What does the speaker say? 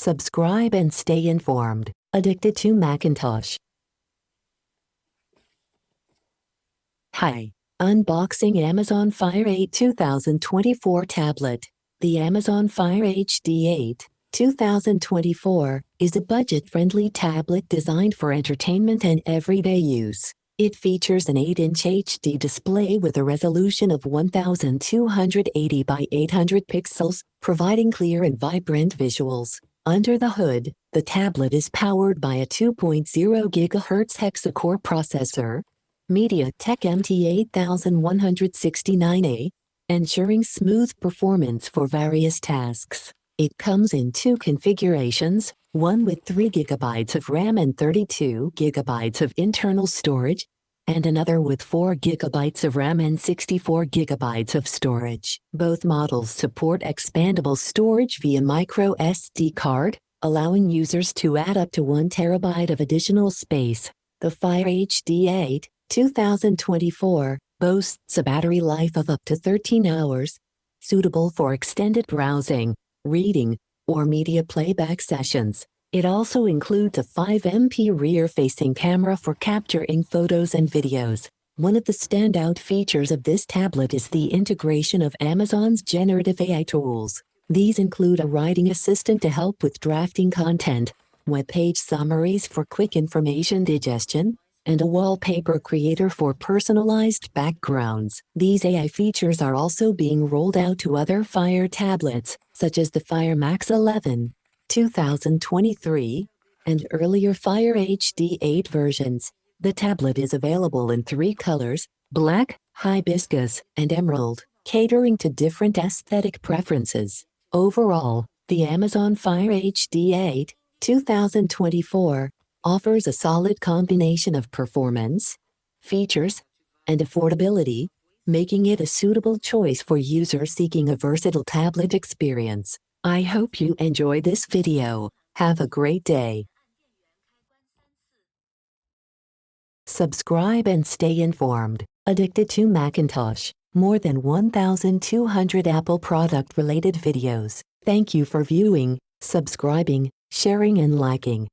Subscribe and stay informed. Addicted to Macintosh. Hi. Unboxing Amazon Fire 8 2024 tablet. The Amazon Fire HD 8 2024 is a budget-friendly tablet designed for entertainment and everyday use. It features an 8-inch HD display with a resolution of 1280 by 800 pixels, providing clear and vibrant visuals. Under the hood, the tablet is powered by a 2.0 GHz hexa-core processor, MediaTek MT8169A, ensuring smooth performance for various tasks. It comes in two configurations, one with 3 GB of RAM and 32 GB of internal storage, and another with 4 GB of RAM and 64 GB of storage. Both models support expandable storage via micro SD card, allowing users to add up to 1 TB of additional space. The Fire HD 8 2024 boasts a battery life of up to 13 hours, suitable for extended browsing, reading, or media playback sessions. It also includes a 5MP rear-facing camera for capturing photos and videos. One of the standout features of this tablet is the integration of Amazon's generative AI tools. These include a writing assistant to help with drafting content, web page summaries for quick information digestion, and a wallpaper creator for personalized backgrounds. These AI features are also being rolled out to other Fire tablets, such as the Fire Max 11, 2023, and earlier Fire HD 8 versions. The tablet is available in 3 colors, black, hibiscus, and emerald, catering to different aesthetic preferences. Overall, the Amazon Fire HD 8 2024 offers a solid combination of performance, features, and affordability, making it a suitable choice for users seeking a versatile tablet experience. I hope you enjoyed this video. Have a great day. Subscribe and stay informed. Addicted to Macintosh. More than 1,200 Apple product-related videos. Thank you for viewing, subscribing, sharing and liking.